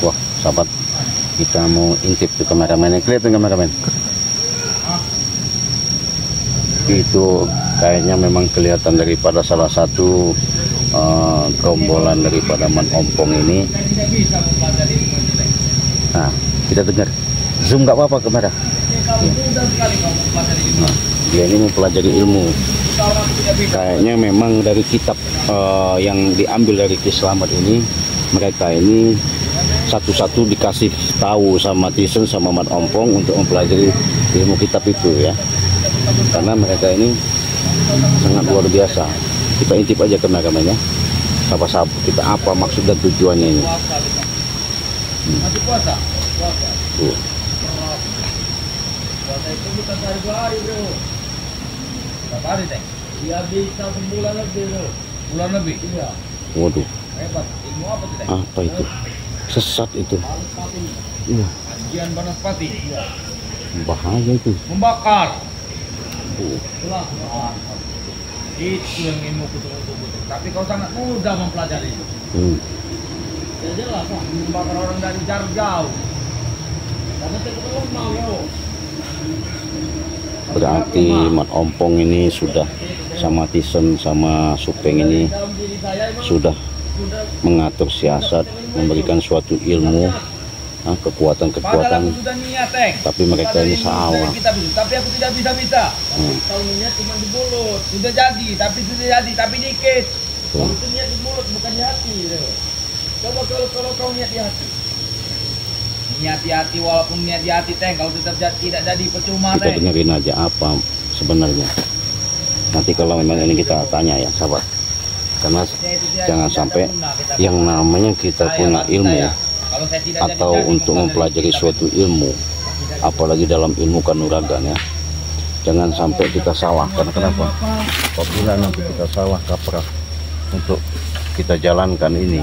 Wah, sahabat, kita mau intip ke kameramen. Kelihatan kameramen? Itu kayaknya memang kelihatan daripada salah satu gerombolan daripada Man Ompong ini. Nah, kita dengar. Zoom nggak apa-apa kamera. Nah, dia ini mempelajari ilmu. Kayaknya memang dari kitab yang diambil dari Ki Slamet ini, mereka ini satu-satu dikasih tahu sama Tisen sama Man Ompong untuk mempelajari ilmu kitab itu ya. Karena mereka ini sangat luar biasa. Kita intip aja kameramen ya. Sahabat-sahabat kita apa maksud dan tujuannya ini. Masih puasa? Puasa. Tuh. Puasa itu bukan sehari 2 hari bro. Berapa hari teh? Dia bisa sebulan lebih bro. Bulan lebih? Iya. Waduh. Hebat. Ilmu apa tuh teh? Apa itu? Sesat itu. Iya. Ajian Banaspati. Iya. Bahaya itu. Membakar. Itulah itu yang ilmu kutu-kutu. Tapi kau sangat mudah mempelajari itu. Ya jelas lah, membakar orang dari jarak jauh. Karena saya mau. Berarti Man Ompong ini sudah sama Tisen sama Supeng ini sudah mengatur siasat, memberikan suatu ilmu, kekuatan-kekuatan. Tapi mereka ini salah. Tapi aku tidak bisa. Kalau niat cuma di mulut, sudah jadi, tapi dikit. Kalau itu niat di mulut bukan di hati. Coba kalau kau niat di hati. Niat di hati, walaupun niat di hati teh, kalau tetap tidak jadi percuma Kita teh. dengerin aja apa sebenarnya. Nanti kalau memang ini kita tanya ya sahabat. Karena jangan sampai yang namanya kita punya ilmu atau untuk mempelajari suatu ilmu, apalagi dalam ilmu kanuragan ya, jangan sampai kita salah. Karena kenapa? Apabila nanti kita salah kaprah untuk kita jalankan ini,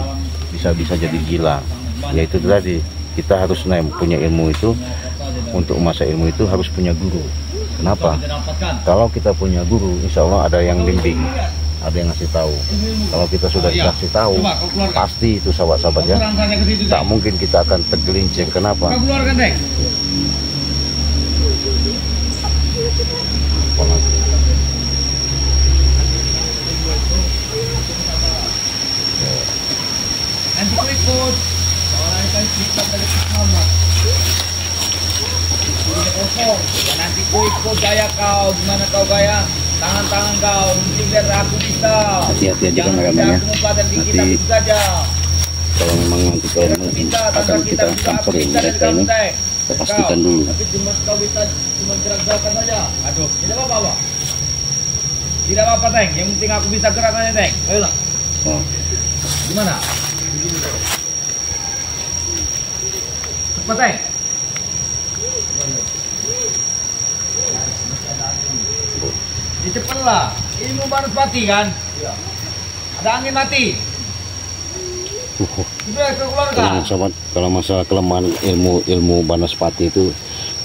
bisa-bisa jadi gila. Yaitu tadi, kita harus punya ilmu itu. Untuk masa ilmu itu harus punya guru. Kenapa? Kalau kita punya guru, insya Allah ada yang bimbing, ada yang ngasih tahu. Kalau kita sudah dikasih tahu, pasti itu sahabat-sahabat ya, tak mungkin kita akan tergelincir. Kenapa? Nanti kau ikut. Soalnya kan kita dari Muhammad. Kosong. Nanti kau ikut gaya kau, gimana kau gaya? Tangan-tangan kau, mungkin biar aku bisa. Hati-hati aja kameramen ya. Nanti kalau memang nanti kalau akan kita samperin mereka ini, kita pastikan dulu. Tapi cuma kau bisa cuma gerak-gerakan saja. Aduh, tidak apa-apa. Tidak apa-apa, Teng. Yang penting aku bisa gerakannya, Teng. Ayolah. Oh. Gimana? Cepat, Teng. Ya cepatlah. Ilmu Banaspati kan? Iya. Ada angin mati. Sudah keluarga. Sahabat, kalau masalah kelemahan ilmu Banaspati itu,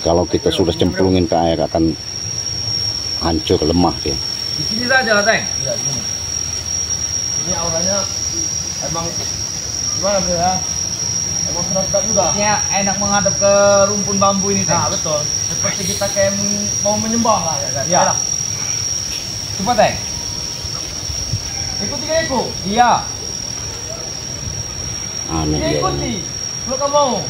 kalau kita sudah cemplungin ke air akan hancur, lemah ya. Di sini saja lah, Teng. Iya, sini. Ini auranya emang gimana bro ya? Emang sedap juga. Ini enak menghadap ke rumpun bambu ini, Teng. Nah, betul. Seperti kita kayak mau menyembah lah ya kan? Iya. Coba, Teng. Ikuti aku. Iya. Aneh dia. Ikuti. Kalau kamu mau.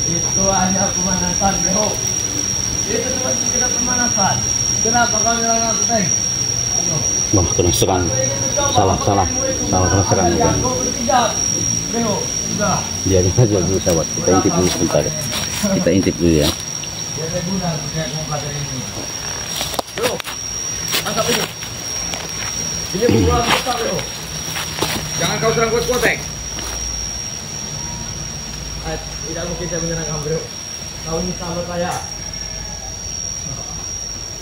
Itu hanya pemanasan, bro. Itu cuma sekedar pemanasan. Kenapa kau bilang aku, Teng? Wah, kena serang. Salah kena serang ya. Biarin aja dulu sahabat. Kita intip dulu sebentar. Kita intip dulu ya. Bro, angkat ini. Ini pukulan besar, bro. Jangan kau serang kuat-kuat, Teng. Tidak mungkin saya menyerang kamu, bro. Kau ini sahabat saya.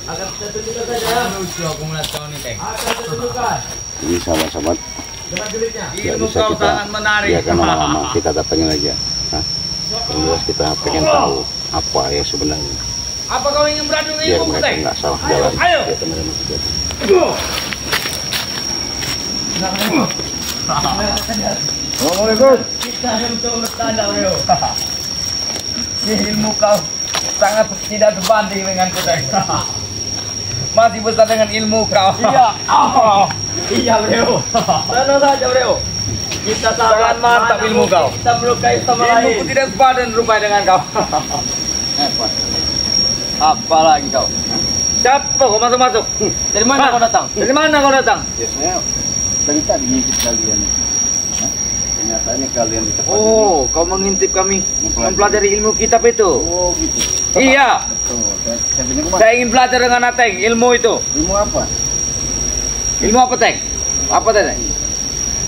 Akan saya tunjukkan saja. Lucu aku melihat kau nih, Teng. Akan saya tunjukkan. Ini sahabat-sahabat, Dengan jelitnya. tidak Ilmu bisa kau kita sangat menarik. biarkan lama-lama, kita datangin aja. Hah? Yang jelas kita pengen tahu apa ya sebenarnya, Apa kau ingin beradu dengan biar ilmu, mereka Teng? nggak salah jalan. Ayo. Ya teman-teman. Assalamualaikum. Kita untuk bertanda, bro. Ilmu kau sangat tidak sebanding dengan ku, Teng. Masih besar dengan ilmu kau. Iya. Iya, bro. Tenang saja, bro. Kita sangat mantap ilmu kau. Kita melukai sama lain. Ilmuku tidak sepadan rupanya dengan kau. Apa lagi kau? Siapa kau masuk-masuk? Dari mana kau datang? Dari mana kau datang? Ya saya dari tadi ngintip kalian. Hah? Kenyataannya kalian di tempat Oh, kau mengintip kami mempelajari ilmu kitab itu. Oh gitu. Iya. Betul. Saya bilang kemana? Saya ingin belajar dengan Ateng ilmu itu. Ilmu apa? Ilmu apa, Teng? Apa, Teng?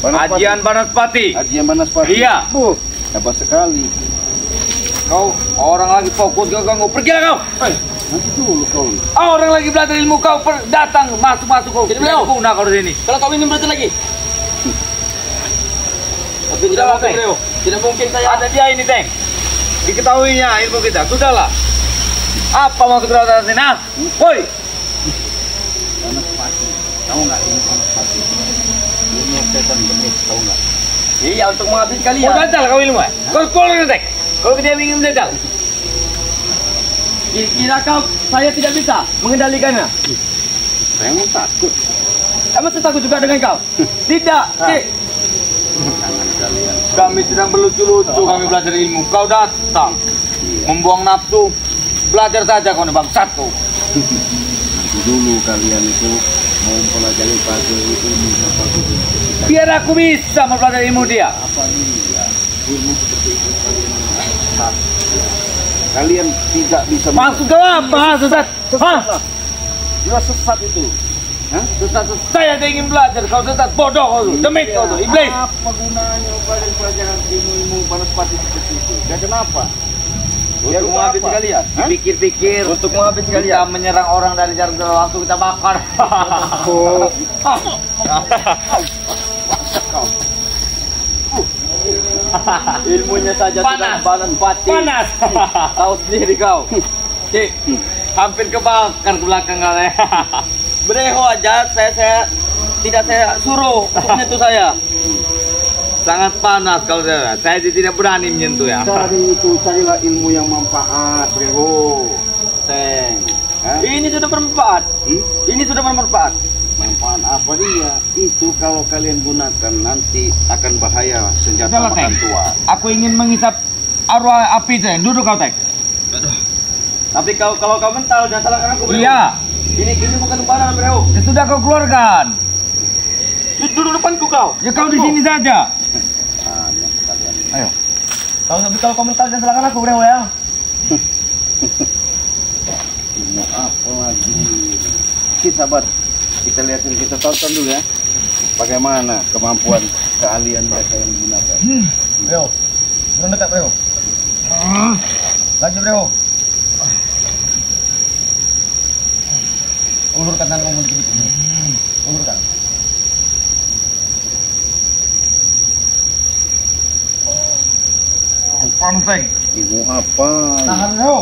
Ajian Banaspati. Ajian Banaspati. Iya. Hebat sekali. Kau orang lagi fokus kau ganggu. Pergilah kau. Nanti dulu kau. Orang lagi belajar ilmu kau datang masuk kau. Jadi beliau guna kau di sini. Kalau kau ingin belajar lagi. Tapi tidak mungkin, beliau. Tidak mungkin saya ada dia ini, Teng. Diketahuinya ilmu kita. Sudahlah. Apa maksud kau datang sini? Woi. Banaspati. Tahu nggak ini Banaspati? Ini setan benih, tahu nggak? Iya, untuk menghabis kalian. Kau dajal kau ilmu ya? Kau keluar, Teng. Kalau dia ingin menjajal. Kira kau saya tidak bisa mengendalikannya? Saya mau takut. Emang saya takut juga dengan kau? Tidak. Jangan kalian. Kami sedang berlucu-lucu, kami belajar ilmu. Kau datang, membuang nafsu. Belajar saja kau nih bangsatku. Nanti dulu kalian itu mau mempelajari pagi ini apa gitu. Biar aku bisa mempelajari ilmu dia. Apa dia? Ilmu seperti itu kalian tidak bisa. Maksud kau apa? Sesat? Hah? Jelas sesat itu. Hah? Sesat. Saya tidak ingin belajar. Kau sesat. Bodoh kau tuh. Demit kau tuh. Iblis. Apa gunanya pelajaran ilmu Banaspati seperti itu? Ya kenapa? Biar menghabis kalian. Pikir-pikir. Untuk menghabis kalian. Kita menyerang orang dari jarak jauh langsung kita bakar. Oh. Ilmunya saja Panas. sudah Banaspati. Panas. Tahu sendiri kau. Cik, hampir kebakar ke belakang kalian. Bereho aja saya tidak saya suruh untuk menyentuh saya. Sangat panas kalau saya tidak berani menyentuh ya. Cari itu, carilah ilmu yang manfaat, Bro. Teng. Hah? Ini sudah bermanfaat. Ini sudah bermanfaat. Manfaat apa dia? Itu kalau kalian gunakan nanti akan bahaya senjata Sudahlah, makan Teng. tua. Aku ingin mengisap arwah api, Teng. Duduk kau, Teng. Tapi kalau kau mental jangan salahkan aku, Bro. Iya. Ini bukan sembarangan, Bro. Ya sudah kau keluarkan. Duduk depanku kau. Ya kau di sini saja. Aneh kalian. Ayo. Kalau kau mental jangan salahkan aku, Bro ya. Ilmu apa lagi? Kita sahabat, kita lihatin, kita tonton dulu ya. Bagaimana kemampuan keahlian mereka yang digunakan. Bro. Turun dekat, Bro. Lagi, Bro. Ulurkan tangan kamu dikit. Ulurkan. Panseng. Ilmu apa? Tahan, Bro.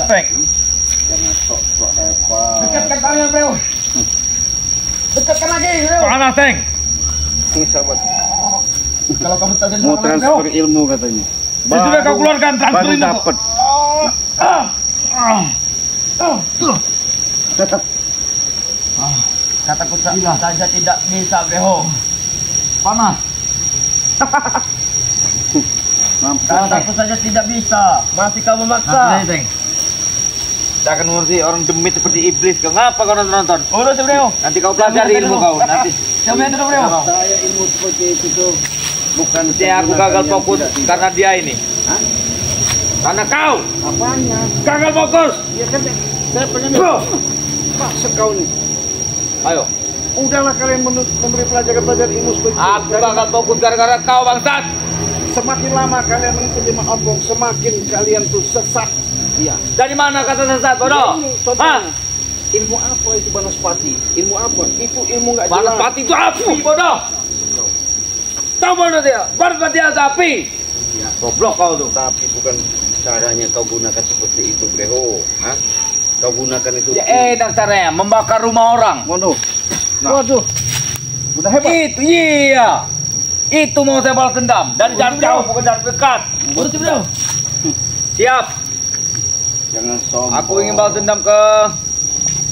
Pek. Jangan sok-sok hebat. Dekatkan tangan, Bro. Dekatkan lagi, Bro. Panas, Teng. Ini sahabat, Kalau kamu tak jadi mau Bro. transfer ilmu katanya. Sudah kau keluarkan transfer baru itu. dapat. Kataku saja tidak bisa, Bro. Panas. Kataku saja tidak bisa. Masih kamu maksa. Saya akan mengurusi orang demit seperti iblis. Kau ngapa kau nonton? Urus, Bro. Nanti kau pelajari ilmu kau. Nanti. Coba itu, Bro. Saya ilmu seperti itu tuh bukan. Saya aku gagal fokus karena dia ini. Hah? Karena kau Apanya? gagal fokus. Ya kan saya pengen. Paksa kau nih. Ayo. Udahlah kalian memberi pelajaran ilmu seperti itu. Aku gagal fokus gara-gara kau, bangsat. Semakin lama kalian mengikuti Mak Ompong, semakin kalian tuh sesat. Iya. Dari mana kata sesat, bodoh? Hah? Ilmu apa itu Banaspati? Ilmu apa? Itu ilmu nggak jelas. Banaspati itu api, bodoh. Tahu bodoh dia? Banaspati itu api. Iya. Goblok kau tuh. Tapi bukan caranya kau gunakan seperti itu, Breho. Hah? Kau gunakan itu. Ya enak caranya, membakar rumah orang. Waduh. Nah. Waduh. Udah hebat. Itu iya. Itu mau saya balas dendam. Dari jarak jauh bukan jarak dekat. Betul, Bro. Siap. Jangan sombong. Aku ingin balas dendam ke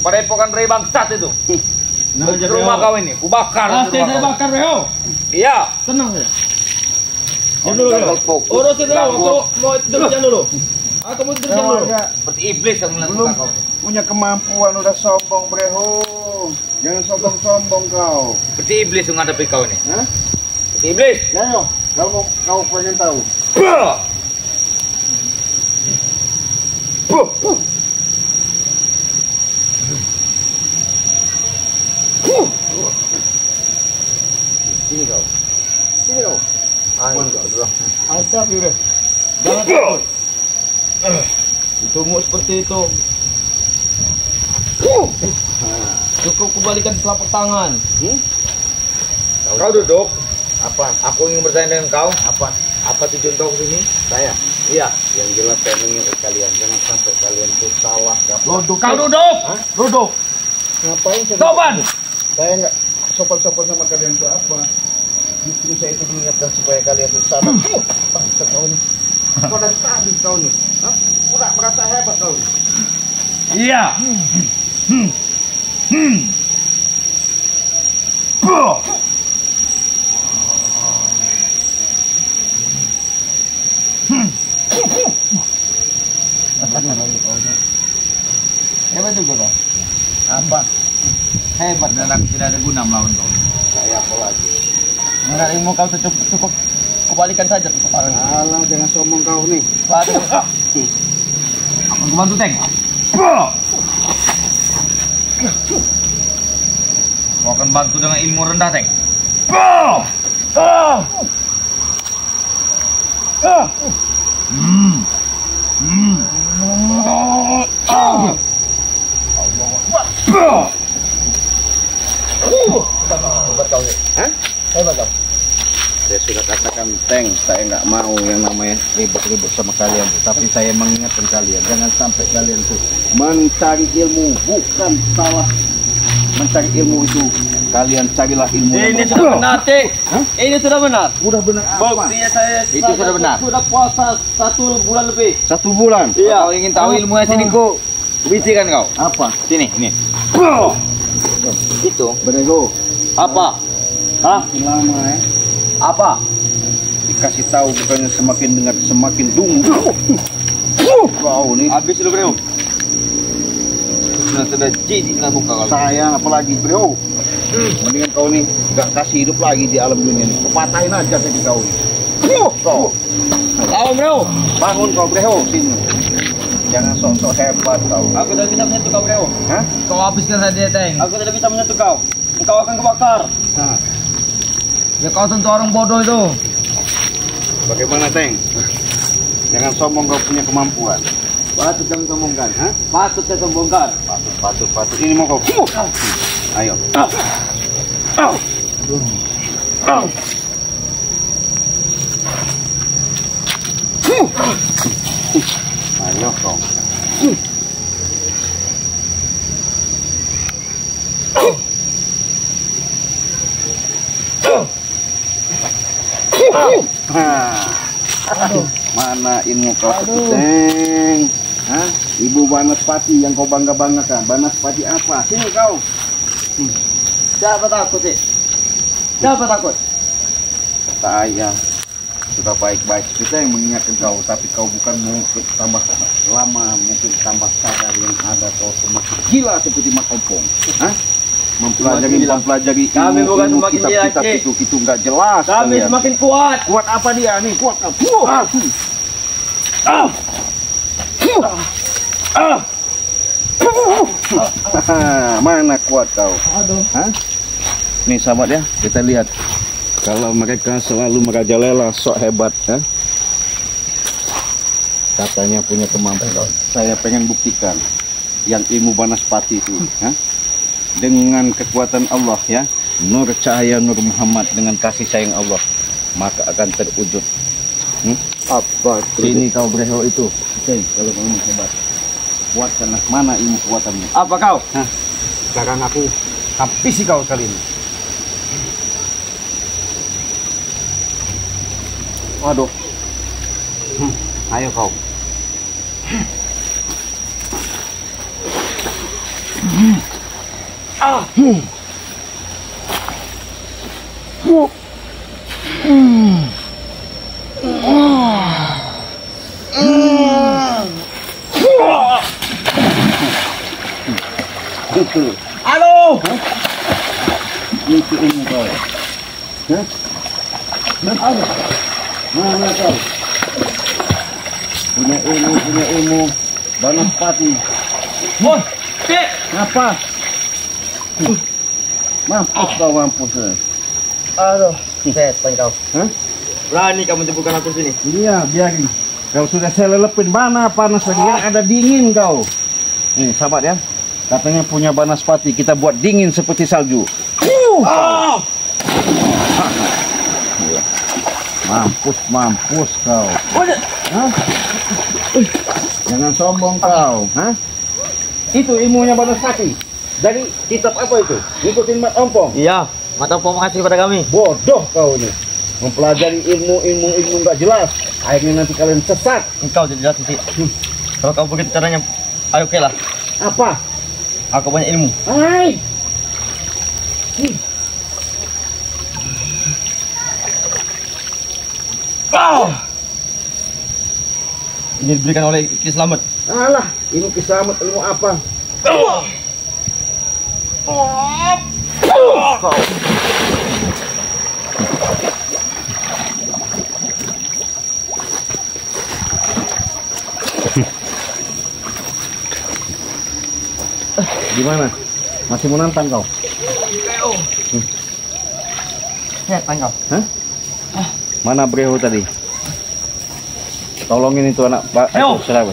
padepokan Rei Bangsat itu. Nah, Ke rumah kau ini, ku bakar. Pasti saya bakar, Bro. Iya. Tenang saja. Jangan dulu, Bro. Urusin dulu, aku mau tidur siang dulu. Aku mau tidur siang dulu. Seperti iblis yang Belum melakukan kau. punya kemampuan udah sombong, Breho. Jangan sombong-sombong kau. Seperti iblis menghadapi kau ini. Hah? Seperti iblis. Ayo, kau pengen tahu. Bah! Sini kau. Sini kau. Ada, Bro. Jangan takut. Tunggu seperti itu. Cukup kembalikan telapak tangan. Kau duduk. Apa? Aku ingin bertanya dengan kau. Apa? Apa tujuan kau kesini? Saya. Iya. Yang jelas saya mengingat kalian. Jangan sampai kalian tuh salah. Duduk. Kau duduk. Hah? Duduk. Ngapain saya? Sopan. Saya nggak sopan-sopan sama kalian itu apa? Justru saya itu mengingatkan supaya kalian tuh sadar. Bangsa kau nih. Kau dari tadi kau nih. Hah? Udah merasa hebat kau. Iya. Hebat juga, Bro. Apa? Hebat. Dan aku tidak ada guna melawan kau. Saya apa lagi? Enggak ilmu kau cukup kembalikan saja tuh kepala. Alah, jangan sombong kau nih. Aku bantu Teng. Kau akan bantu dengan ilmu rendah Teng. Hebat kau. Hah? Hebat kau. Saya sudah katakan, Teng, saya nggak mau yang namanya ribut-ribut sama kalian. Tapi saya mengingatkan kalian, jangan sampai kalian tuh mencari ilmu, bukan salah. Mencari ilmu itu, kalian carilah ilmu. Ini sudah benar, Teng. Hah? Ini sudah benar. Udah benar apa? Buktinya saya Itu sudah benar. Sudah puasa 1 bulan lebih. 1 bulan. Iya. Kau ingin tahu ilmunya sini ku bisikan kau. Apa? Sini, ini. Itu Berego. apa? Hah? Lama ya. Apa? Dikasih tahu bukannya semakin dengar semakin dungu. Kau nih. Habis lu, Bro. Sudah jijik lah muka kau. Sayang apalagi, Bro. Mendingan kau nih gak kasih hidup lagi di alam dunia ini. Patahin aja jadi kau nih. Kau. Tahu, Bro. Bangun kau, Bro. Sini. Jangan sok-sok hebat kau. Aku tidak bisa menyentuh kau, Bro. Hah? Kau habiskan saja Teng. Aku tidak bisa menyentuh kau. Engkau akan kebakar. Nah, Ya kau tentu orang bodoh itu. bagaimana, Teng? Jangan sombong kau punya kemampuan. Patut kamu sombongkan. Hah? Patut saya sombongkan. Patut. Ini mau kau. Ayo. Ayo kau. Mana ilmu kau itu, Teng? Hah? Ibu Banaspati yang kau bangga-banggakan. Banaspati apa? Sini kau. Siapa takut sih? Siapa takut? Saya sudah baik-baik kita yang mengingatkan kau, tapi kau bukan mungkin tambah lama, mungkin tambah sadar yang ada kau semakin gila seperti Mak Ompong. Hah? Mempelajari Kami bukan ilmu semakin gila, kitab-kitab Cik. itu nggak jelas. Kami kalian. semakin kuat. Kuat apa dia nih? Kuat apa? Mana kuat kau? Aduh. Hah? Nih sahabat ya, kita lihat. Kalau mereka selalu merajalela, sok hebat ya. katanya punya kemampuan. Saya pengen buktikan yang ilmu Banaspati itu, ya, dengan kekuatan Allah ya, nur cahaya Nur Muhammad dengan kasih sayang Allah, maka akan terwujud. Apa? Ini kau Breho itu. Oke, kalau kamu hebat, buatkanlah mana ilmu kekuatanmu. Apa kau? Sekarang aku habisi kau kali ini. Waduh. Ayo kau. Itu. Halo. Itu ilmu kau. Mana kau? Punya ilmu Banaspati. Woi, Cik. Apa? Mampus kau, mampus. Aduh, setan kau. Hah? Berani kamu tipukan aku sini. Iya, biarin. Kalau sudah saya lelepin, mana panas lagi, yang ada dingin kau. Nih, sahabat ya. Katanya punya Banaspati, kita buat dingin seperti salju. Mampus kau. Hah? Jangan sombong kau. Hah? Itu ilmunya Banaspati. Dari kitab apa itu? Ikutin Mat Ompong. Iya, Mat Ompong kasih pada kami. Bodoh kau ini. Mempelajari ilmu nggak jelas. Akhirnya nanti kalian sesat. Engkau jadi jatuh sih. Kalau kau begitu caranya, ayo oke lah. Apa? Aku banyak ilmu. Hai. Ini diberikan oleh Ki Slamet. Alah, ini Kiselamet ilmu apa? Kau. Gimana? Masih mau nantang kau? Setan kau. Hah? Mana Breho tadi? Tolongin itu anak Pak. Ayo. Siapa?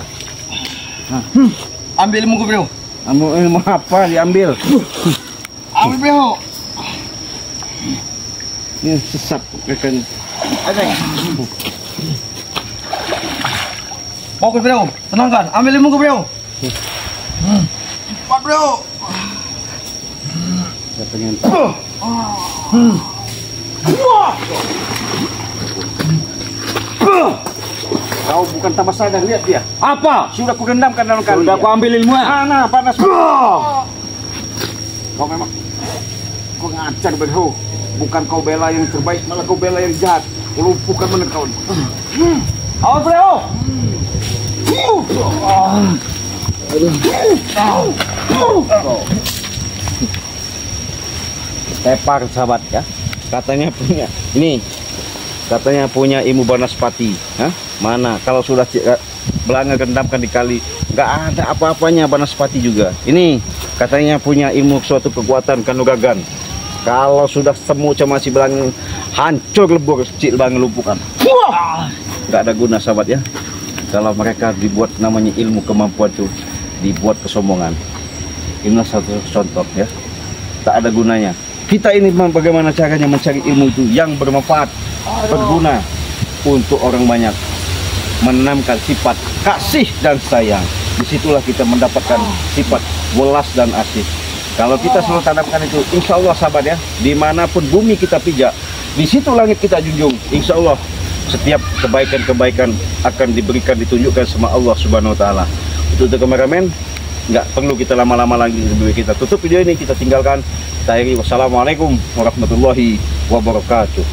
Ambil ilmu bro. Ilmu apa diambil? Ambil bro. Ini sesat kan. Ayo. Fokus bro. Tenangkan. Ambil ilmu bro. Cepat bro. Saya pengen. Kau bukan tambah sadar, lihat dia. Apa? Sudah ku dendamkan dalam kali. Sudah aku ambil ilmunya. Mana panas. Kau memang kau ngajar Breho. Bukan kau bela yang terbaik, malah kau bela yang jahat. Kau lumpuhkan benar kau. Awas bro. Tepar sahabat ya. Katanya punya ini. Katanya punya ilmu Banaspati. Hah? Mana kalau sudah belanga gendamkan di kali, nggak ada apa-apanya Banaspati juga. Ini katanya punya ilmu suatu kekuatan kanuragan. Kalau sudah semu cuma si belang hancur lebur, cik belang lumpuhkan. Nggak ada guna sahabat ya. Kalau mereka dibuat namanya ilmu kemampuan itu dibuat kesombongan. Inilah satu contoh ya. Tak ada gunanya. Kita ini bagaimana caranya mencari ilmu itu yang bermanfaat, berguna untuk orang banyak, menanamkan sifat kasih dan sayang. Disitulah kita mendapatkan sifat welas dan asih. Kalau kita selalu tanamkan itu, insya Allah sahabat ya, dimanapun bumi kita pijak, di situ langit kita junjung. Insya Allah setiap kebaikan-kebaikan akan diberikan, ditunjukkan sama Allah Subhanahu Wa Taala. Untuk kameramen, nggak perlu kita lama-lama lagi, kita tutup video ini, kita tinggalkan. Wassalamualaikum warahmatullahi wabarakatuh.